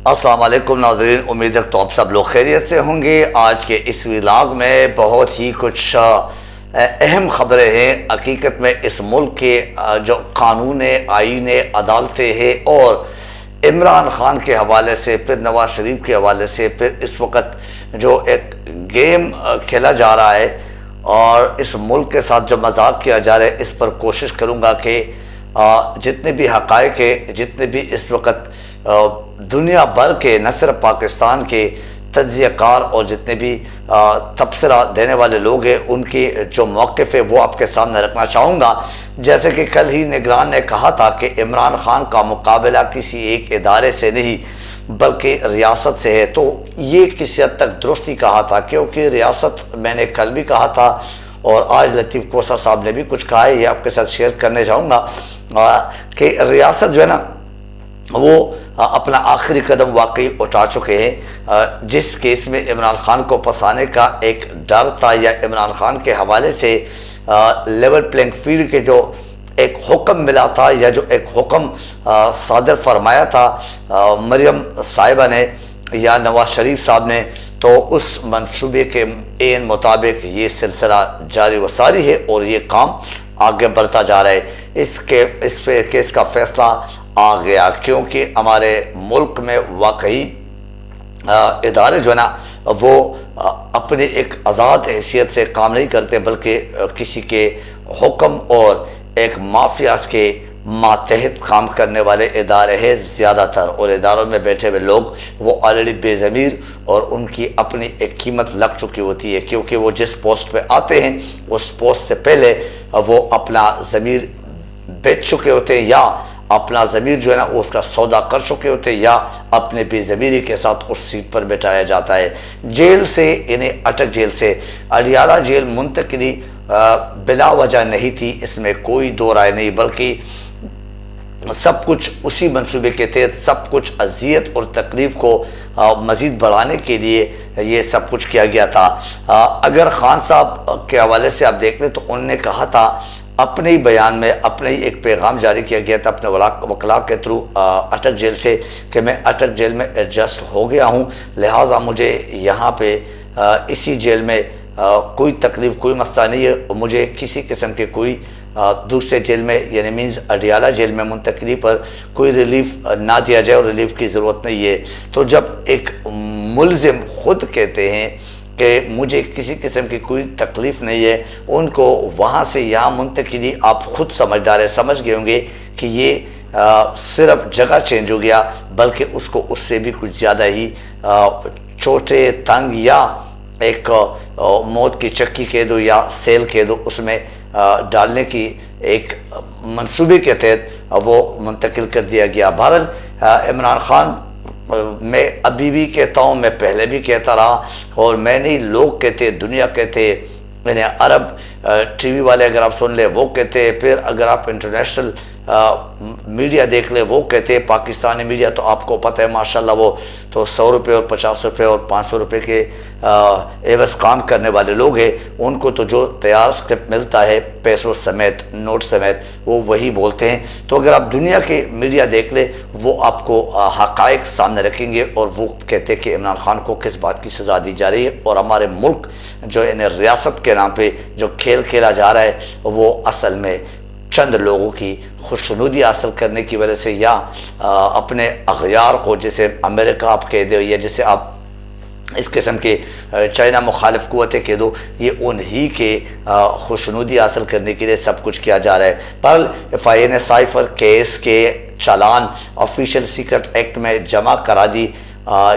السلام علیکم ناظرین، امید ہے تو آپ سب لوگ خیریت سے ہوں گے۔ آج کے اس ولاگ میں بہت ہی کچھ اہم خبریں ہیں۔ حقیقت میں اس ملک کے جو قانون آئین عدالتیں ہیں اور عمران خان کے حوالے سے، پھر نواز شریف کے حوالے سے، پھر اس وقت جو ایک گیم کھیلا جا رہا ہے اور اس ملک کے ساتھ جو مذاق کیا جا رہا ہے، اس پر کوشش کروں گا کہ جتنے بھی حقائق ہیں، جتنے بھی اس وقت دنیا بھر کے، نہ صرف پاکستان کے تجزیہ کار اور جتنے بھی تبصرہ دینے والے لوگ ہیں، ان کی جو موقف ہے وہ آپ کے سامنے رکھنا چاہوں گا۔ جیسے کہ کل ہی نگران نے کہا تھا کہ عمران خان کا مقابلہ کسی ایک ادارے سے نہیں بلکہ ریاست سے ہے، تو یہ کسی حد تک درست ہی کہا تھا، کیونکہ ریاست، میں نے کل بھی کہا تھا اور آج لطیف کوسہ صاحب نے بھی کچھ کہا ہے، یہ آپ کے ساتھ شیئر کرنے چاہوں گا کہ ریاست جو ہے نا وہ اپنا آخری قدم واقعی اٹھا چکے ہیں۔ جس کیس میں عمران خان کو پھنسانے کا ایک ڈر تھا، یا عمران خان کے حوالے سے لیول پلینگ فیلڈ کے جو ایک حکم ملا تھا، یا جو ایک حکم صادر فرمایا تھا مریم صاحبہ نے یا نواز شریف صاحب نے، تو اس منصوبے کے عین مطابق یہ سلسلہ جاری و ساری ہے اور یہ کام آگے بڑھتا جا رہا ہے۔ اس کیس کا فیصلہ آ گیا، کیونکہ ہمارے ملک میں واقعی ادارے جو ہے نا وہ اپنی ایک آزاد حیثیت سے کام نہیں کرتے، بلکہ کسی کے حکم اور ایک مافیاز کے ماتحت کام کرنے والے ادارے ہیں زیادہ تر، اور اداروں میں بیٹھے ہوئے لوگ وہ آلریڈی بے ضمیر اور ان کی اپنی ایک قیمت لگ چکی ہوتی ہے، کیونکہ وہ جس پوسٹ پہ آتے ہیں اس پوسٹ سے پہلے وہ اپنا ضمیر بیچ چکے ہوتے ہیں، یا اپنا ضمیر جو ہے نا اس کا سودا کر چکے ہوتے ہیں، یا اپنے بے ضمیری کے ساتھ اس سیٹ پر بٹھایا جاتا ہے۔ جیل سے، انہیں اٹک جیل سے اڈیالہ جیل منتقلی بلا وجہ نہیں تھی، اس میں کوئی دو رائے نہیں، بلکہ سب کچھ اسی منصوبے کے تحت، سب کچھ اذیت اور تکلیف کو مزید بڑھانے کے لیے یہ سب کچھ کیا گیا تھا۔ اگر خان صاحب کے حوالے سے آپ دیکھ لیں تو انہوں نے کہا تھا اپنے ہی بیان میں، اپنے ہی ایک پیغام جاری کیا گیا تھا اپنے وکلاء کے تھرو اٹک جیل سے، کہ میں اٹک جیل میں ایڈجسٹ ہو گیا ہوں، لہٰذا مجھے یہاں پہ اسی جیل میں کوئی تکلیف، کوئی مسئلہ نہیں ہے، مجھے کسی قسم کے کوئی دوسرے جیل میں، یعنی مینز اڈیالہ جیل میں منتقلی پر کوئی ریلیف نہ دیا جائے اور ریلیف کی ضرورت نہیں ہے۔ تو جب ایک ملزم خود کہتے ہیں کہ مجھے کسی قسم کی کوئی تکلیف نہیں ہے، ان کو وہاں سے یہاں منتقلی، آپ خود سمجھدار ہیں، سمجھ گئے ہوں گے کہ یہ صرف جگہ چینج ہو گیا، بلکہ اس کو اس سے بھی کچھ زیادہ ہی چھوٹے، تنگ، یا ایک موت کی چکی کہہ دو یا سیل کہہ دو، اس میں ڈالنے کی ایک منصوبے کے تحت وہ منتقل کر دیا گیا۔ بہرحال عمران خان، میں ابھی بھی کہتا ہوں، میں پہلے بھی کہتا رہا، اور میں نہیں، لوگ کہتے، دنیا کہتے، یعنی عرب ٹی وی والے اگر آپ سن لیں وہ کہتے، پھر اگر آپ انٹرنیشنل میڈیا دیکھ لیں وہ کہتے، پاکستانی میڈیا تو آپ کو پتہ ہے ماشاءاللہ وہ تو 100 روپے اور 50 روپے اور 500 روپے کے عوض کام کرنے والے لوگ ہیں، ان کو تو جو تیار اسکرپٹ ملتا ہے پیسوں سمیت، نوٹ سمیت، وہ وہی بولتے ہیں۔ تو اگر آپ دنیا کے میڈیا دیکھ لیں وہ آپ کو حقائق سامنے رکھیں گے، اور وہ کہتے کہ عمران خان کو کس بات کی سزا دی جا رہی ہے، اور ہمارے ملک جو انہیں ریاست کے نام پہ جو کھیل کھیلا جا رہا ہے وہ اصل میں چند لوگوں کی خوشنودی حاصل کرنے کی وجہ سے، یا اپنے اغیار کو، جیسے امریکہ آپ کہہ دو، یا جیسے آپ اس قسم کے چائنا مخالف قوتیں کہہ دو، یہ انہی کے خوشنودی حاصل کرنے کے لیے سب کچھ کیا جا رہا ہے۔ پر ایف آئی اے نے سائفر کیس کے چالان آفیشیل سیکرٹ ایکٹ میں جمع کرا دی،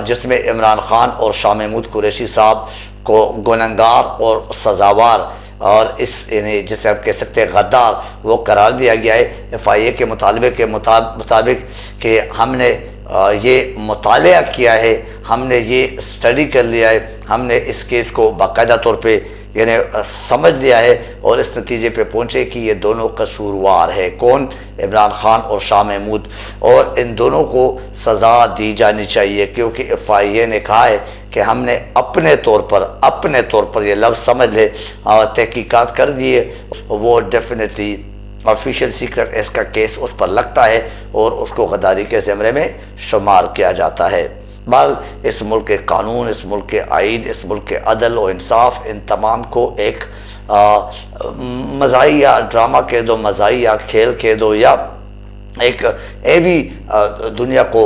جس میں عمران خان اور شاہ محمود قریشی صاحب کو گنہگار اور سزاوار، اور اس یعنی جسے آپ کہہ سکتے ہیں غدار، وہ قرار دیا گیا ہے ایف آئی اے کے مطالبے کے مطابق، کہ ہم نے یہ مطالعہ کیا ہے، ہم نے یہ اسٹڈی کر لیا ہے، ہم نے اس کیس کو باقاعدہ طور پہ یعنی سمجھ لیا ہے، اور اس نتیجے پہ پہنچے کہ یہ دونوں قصوروار ہے۔ کون؟ عمران خان اور شاہ محمود، اور ان دونوں کو سزا دی جانی چاہیے، کیونکہ ایف آئی اے نے کہا ہے کہ ہم نے اپنے طور پر یہ لفظ سمجھ لے، تحقیقات کر دیے، وہ ڈیفینیٹلی آفیشیل سیکرٹ ایس کا کیس اس پر لگتا ہے اور اس کو غداری کے زمرے میں شمار کیا جاتا ہے۔ بہرحال اس ملک کے قانون، اس ملک کے آئین، اس ملک کے عدل و انصاف، ان تمام کو ایک مزاحیہ ڈرامہ کہہ دو، مزاحیہ کھیل کہہ دو، یا ایک ایوی دنیا کو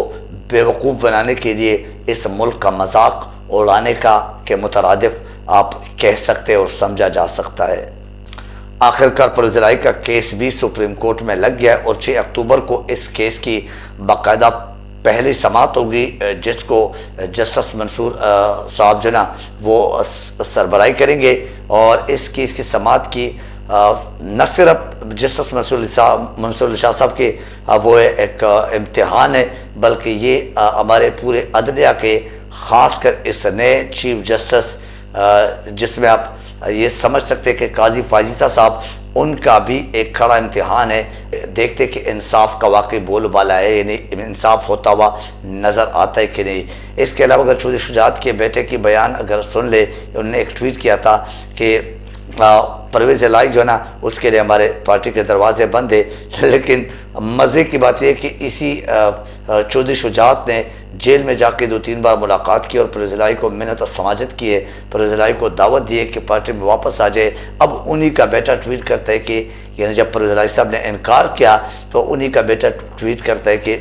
بیوقوف بنانے کے لیے اس ملک کا مذاق اڑانے کا کے مترادف آپ کہہ سکتے اور سمجھا جا سکتا ہے۔ آخرکار پرویز الہی کا کیس بھی سپریم کورٹ میں لگ گیا اور 6 اکتوبر کو اس کیس کی باقاعدہ پہلی سماعت ہوگی، جس کو جسٹس منصور صاحب جو نا وہ سربراہی کریں گے۔ اور اس کیس کی سماعت کی نہ صرف جسٹس منصور علی شاہ صاحب کے وہ ایک امتحان ہے، بلکہ یہ ہمارے پورے عدلیہ کے، خاص کر اس نئے چیف جسٹس جس میں آپ یہ سمجھ سکتے کہ قاضی فائزہ صاحب، ان کا بھی ایک کھڑا امتحان ہے، دیکھتے کہ انصاف کا واقعی بول بالا ہے، یعنی انصاف ہوتا ہوا نظر آتا ہے کہ نہیں۔ اس کے علاوہ اگر چودھری شجاعت کے بیٹے کی بیان اگر سن لے، انہوں نے ایک ٹویٹ کیا تھا کہ پرویز الہی جو ہے نا اس کے لیے ہمارے پارٹی کے دروازے بند ہے، لیکن مزے کی بات یہ کہ اسی چودھری شجاعت نے جیل میں جا کے 2-3 بار ملاقات کی اور پرویز الہی کو منت و سماجت کی ہے، پرویز الہی کو دعوت دی ہے کہ پارٹی میں واپس آ جائے۔ اب انہی کا بیٹا ٹویٹ کرتا ہے کہ یعنی جب پرویز الہی صاحب نے انکار کیا تو انہی کا بیٹا ٹویٹ کرتا ہے کہ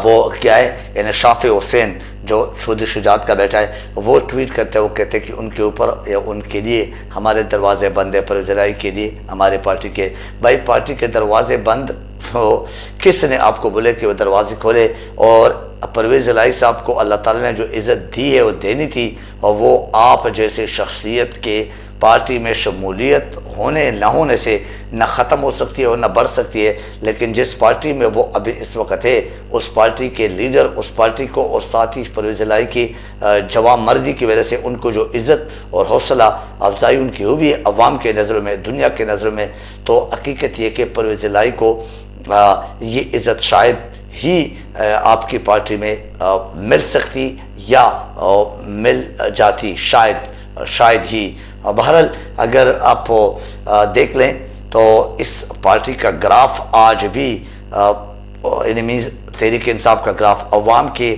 وہ کیا ہے، یعنی شافع حسین جو چودھری شجاعت کا بیٹا ہے، وہ ٹویٹ کرتے ہیں، وہ کہتے ہیں کہ ان کے اوپر یا ان کے لیے ہمارے دروازے بند ہے، پرویز الہی کے لیے ہمارے پارٹی کے۔ بھائی پارٹی کے دروازے بند ہو، کس نے آپ کو بولے کہ وہ دروازے کھولے؟ اور پرویز الہی صاحب کو اللہ تعالیٰ نے جو عزت دی ہے وہ دینی تھی، اور وہ آپ جیسے شخصیت کے پارٹی میں شمولیت ہونے نہ ہونے سے نہ ختم ہو سکتی ہے اور نہ بڑھ سکتی ہے، لیکن جس پارٹی میں وہ ابھی اس وقت ہے اس پارٹی کے لیڈر، اس پارٹی کو اور ساتھ ہی پرویز الہی کی جوان مردی کی وجہ سے ان کو جو عزت اور حوصلہ افزائی ان کی ہوئی ہے عوام کے نظروں میں، دنیا کے نظروں میں، تو حقیقت یہ کہ پرویز الہی کو یہ عزت شاید ہی آپ کی پارٹی میں مل سکتی یا مل جاتی، شاید ہی۔ بہرحال اگر آپ دیکھ لیں تو اس پارٹی کا گراف آج بھی مینز تحریک انصاف کا گراف عوام کے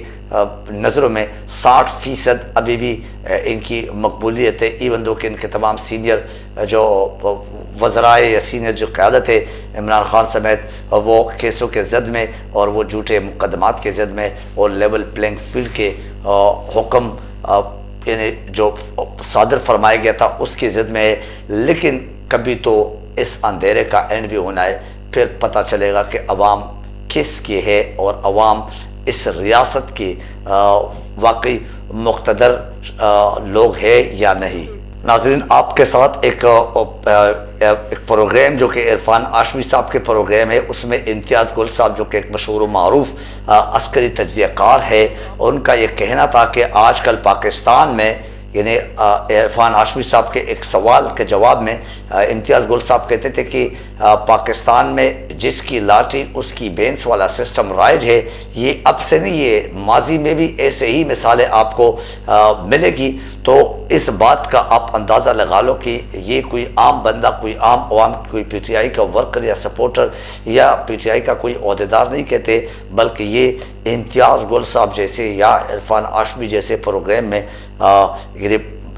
نظروں میں 60% ابھی بھی ان کی مقبولیت ہے، ایون دو کہ ان کے تمام سینئر جو وزرائے یا سینئر جو قیادت ہے عمران خان سمیت، وہ کیسوں کے زد میں اور وہ جھوٹے مقدمات کے زد میں اور لیول پلینگ فیلڈ کے حکم یعنی جو صادر فرمایا گیا تھا اس کی زد میں ہے۔ لیکن کبھی تو اس اندھیرے کا اینڈ بھی ہونا ہے، پھر پتہ چلے گا کہ عوام کس کی ہے اور عوام اس ریاست کی واقعی مقتدر لوگ ہے یا نہیں۔ ناظرین، آپ کے ساتھ ایک پروگرام جو کہ عرفان ہاشمی صاحب کے پروگرام ہے، اس میں امتیاز گل صاحب جو کہ ایک مشہور و معروف عسکری تجزیہ کار ہے، اور ان کا یہ کہنا تھا کہ آج کل پاکستان میں یعنی عرفان ہاشمی صاحب کے ایک سوال کے جواب میں امتیاز گل صاحب کہتے تھے کہ پاکستان میں جس کی لاٹھی اس کی بینس والا سسٹم رائج ہے، یہ اب سے نہیں، یہ ماضی میں بھی ایسے ہی مثالیں آپ کو ملے گی۔ تو اس بات کا آپ اندازہ لگا لو کہ یہ کوئی عام بندہ، کوئی عام عوام، کوئی پی ٹی آئی کا ورکر یا سپورٹر یا پی ٹی آئی کا کوئی عہدیدار نہیں کہتے، بلکہ یہ امتیاز گل صاحب جیسے یا عرفان ہاشمی جیسے پروگرام میں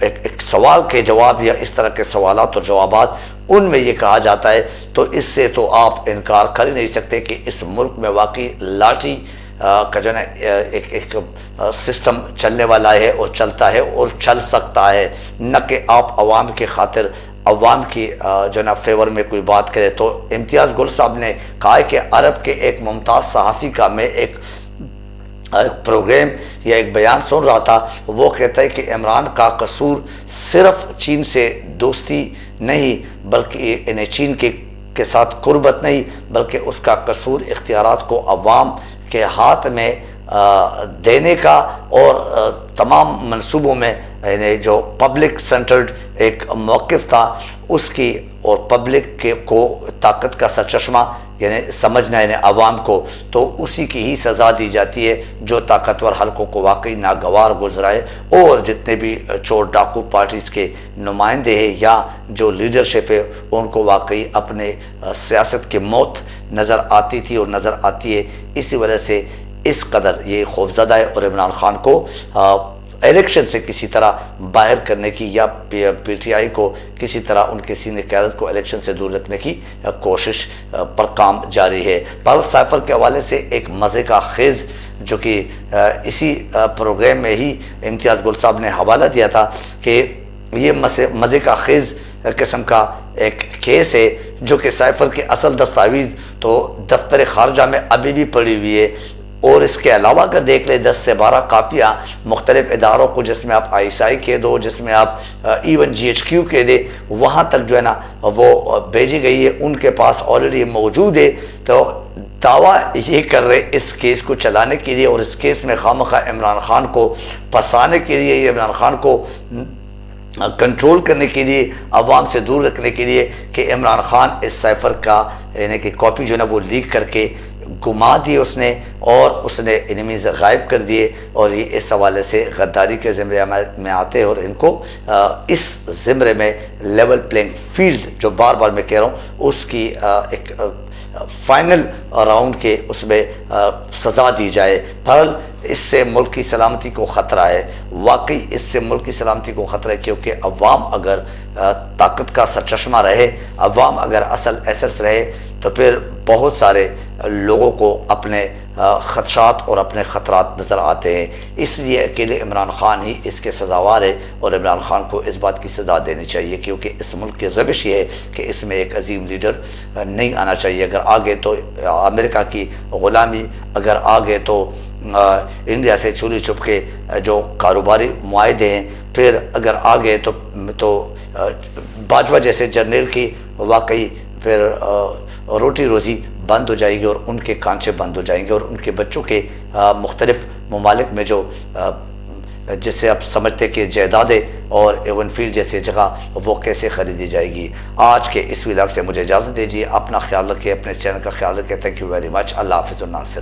ایک سوال کے جواب یا اس طرح کے سوالات اور جوابات ان میں یہ کہا جاتا ہے، تو اس سے تو آپ انکار کر ہی نہیں سکتے کہ اس ملک میں واقعی لاٹھی کا جو ہے ایک سسٹم چلنے والا ہے اور چلتا ہے اور چل سکتا ہے، نہ کہ آپ عوام کی خاطر عوام کی جو نا فیور میں کوئی بات کرے۔ تو امتیاز گل صاحب نے کہا کہ عرب کے ایک ممتاز صحافی کا میں ایک پروگرام یا ایک بیان سن رہا تھا، وہ کہتا ہے کہ عمران کا قصور صرف چین سے دوستی نہیں، بلکہ انہیں چین کے ساتھ قربت نہیں، بلکہ اس کا قصور اختیارات کو عوام کے ہاتھ میں دینے کا اور تمام منصوبوں میں یعنی جو پبلک سینٹرڈ ایک موقف تھا اس کی اور پبلک کو طاقت کا سرچشمہ یعنی سمجھنا یعنی عوام کو، تو اسی کی ہی سزا دی جاتی ہے جو طاقتور حلقوں کو واقعی ناگوار گزرائے، اور جتنے بھی چور ڈاکو پارٹیز کے نمائندے ہیں یا جو لیڈرشپ ہے ان کو واقعی اپنے سیاست کی موت نظر آتی تھی اور نظر آتی ہے۔ اسی وجہ سے اس قدر یہ خوفزدہ ہے اور عمران خان کو الیکشن سے کسی طرح باہر کرنے کی یا پی ٹی آئی کو کسی طرح ان کے سینئر قیادت کو الیکشن سے دور رکھنے کی کوشش پر کام جاری ہے۔ بھارت سائفر کے حوالے سے ایک مزے کا خیز جو کہ اسی پروگرام میں ہی امتیاز گل صاحب نے حوالہ دیا تھا کہ یہ مزے کا خیز قسم کا ایک کیس ہے جو کہ سائفر کی اصل دستاویز تو دفتر خارجہ میں ابھی بھی پڑی ہوئی ہے، اور اس کے علاوہ اگر دیکھ لیں 10 سے 12 کاپیاں مختلف اداروں کو، جس میں آپ ISI کہہ دو، جس میں آپ ایون GHQ کہہ دے، وہاں تک جو ہے نا وہ بھیجی گئی ہے، ان کے پاس آلریڈی موجود ہے۔ تو دعویٰ یہ کر رہے اس کیس کو چلانے کے لیے اور اس کیس میں خواہ عمران خان کو پھنسانے کے لیے، یہ عمران خان کو کنٹرول کرنے کے لیے، عوام سے دور رکھنے کے لیے کہ عمران خان اس سائفر کا یعنی کہ کاپی جو ہے نا وہ لیک کر کے گما دی اس نے، اور اس نے انیمیز غائب کر دیے، اور یہ اس حوالے سے غداری کے زمرے میں آتے ہیں، اور ان کو اس زمرے میں لیول پلینگ فیلڈ جو بار بار میں کہہ رہا ہوں اس کی ایک فائنل راؤنڈ کے اس میں سزا دی جائے۔ بہرحال اس سے ملک کی سلامتی کو خطرہ ہے، واقعی اس سے ملک کی سلامتی کو خطرہ ہے، کیونکہ عوام اگر طاقت کا سرچشمہ رہے، عوام اگر اصل ایسٹس رہے، تو پھر بہت سارے لوگوں کو اپنے خدشات اور اپنے خطرات نظر آتے ہیں۔ اس لیے اکیلے عمران خان ہی اس کے سزاوار ہے، اور عمران خان کو اس بات کی سزا دینی چاہیے، کیونکہ اس ملک کی روش یہ ہے کہ اس میں ایک عظیم لیڈر نہیں آنا چاہیے۔ اگر آگے تو امریکہ کی غلامی، اگر آگے تو انڈیا سے چوری چھپ کے جو کاروباری معاہدے ہیں، پھر اگر آگے تو باجوہ جیسے جرنیل کی واقعی پھر روٹی روزی بند ہو جائے گی، اور ان کے کانچے بند ہو جائیں گے، اور ان کے بچوں کے مختلف ممالک میں جو جسے آپ سمجھتے کہ جائیدادیں اور ایون فیلڈ جیسے جگہ وہ کیسے خریدی جائے گی۔ آج کے اس ولاگ سے مجھے اجازت دیجیے، اپنا خیال رکھیں، اپنے اس چینل کا خیال رکھیں۔ Thank you very much. اللہ حافظ الناصر۔